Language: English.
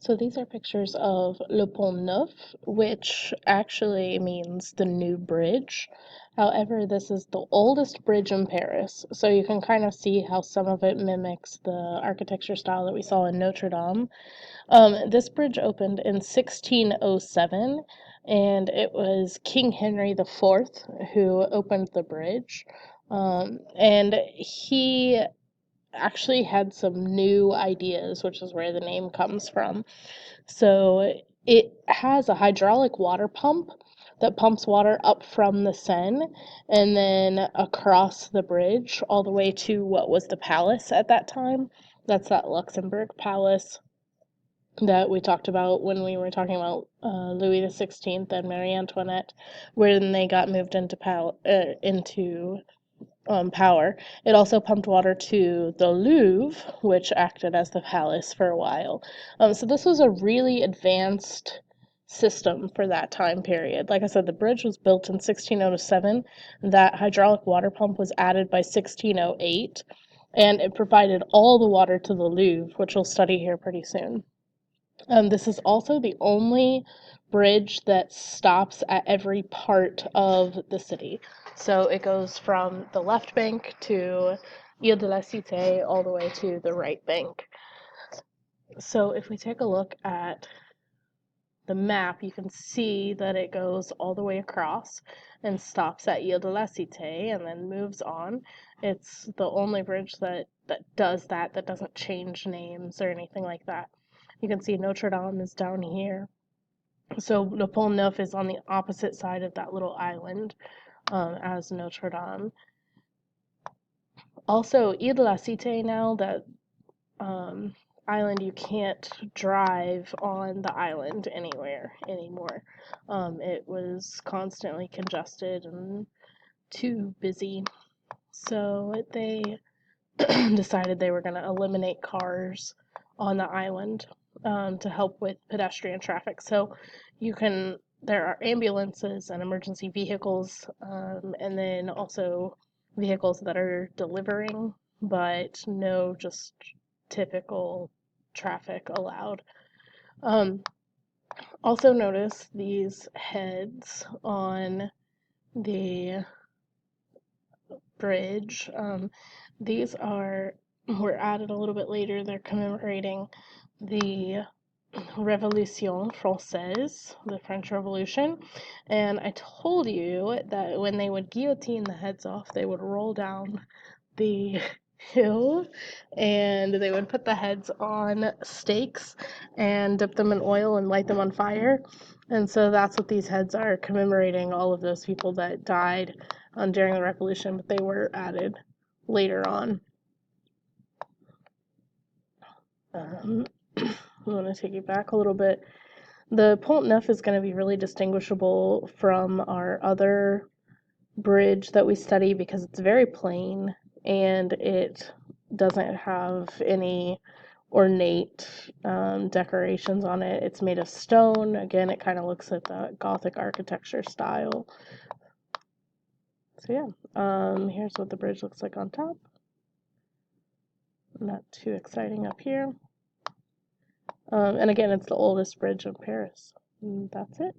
So these are pictures of Le Pont Neuf, which actually means the new bridge. However, this is the oldest bridge in Paris, so you can kind of see how some of it mimics the architecture style that we saw in Notre Dame. This bridge opened in 1607, and it was King Henry IV who opened the bridge. And he actually had some new ideas, which is where the name comes from. So it has a hydraulic water pump that pumps water up from the Seine and then across the bridge all the way to what was the palace at that time. That's that Luxembourg Palace that we talked about when we were talking about Louis XVI and Marie Antoinette, when they got moved into power. It also pumped water to the Louvre, which acted as the palace for a while. So this was a really advanced system for that time period. Like I said, the bridge was built in 1607. That hydraulic water pump was added by 1608, and it provided all the water to the Louvre, which we'll study here pretty soon. This is also the only bridge that stops at every part of the city. So it goes from the left bank to Ile de la Cité all the way to the right bank. So if we take a look at the map, you can see that it goes all the way across and stops at Ile de la Cité and then moves on. It's the only bridge that does that doesn't change names or anything like that. You can see Notre Dame is down here. So Le Pont Neuf is on the opposite side of that little island as Notre Dame. Also, Ile de la Cité now, that island, you can't drive on the island anywhere anymore. It was constantly congested and too busy. So they decided they were going to eliminate cars on the island to help with pedestrian traffic. So there are ambulances and emergency vehicles, and then also vehicles that are delivering, but no just typical traffic allowed. Also notice these heads on the bridge. These were added a little bit later. They're commemorating the Révolution Française, the French Revolution. And I told you that when they would guillotine the heads off, they would roll down the hill and they would put the heads on stakes and dip them in oil and light them on fire. And so that's what these heads are, commemorating all of those people that died during the revolution, but they were added later on. I want to take you back a little bit. The Pont Neuf is going to be really distinguishable from our other bridge that we study because it's very plain and it doesn't have any ornate decorations on it. It's made of stone. Again, it kind of looks like the Gothic architecture style. So yeah, here's what the bridge looks like on top. Not too exciting up here. And again, it's the oldest bridge in Paris. And that's it.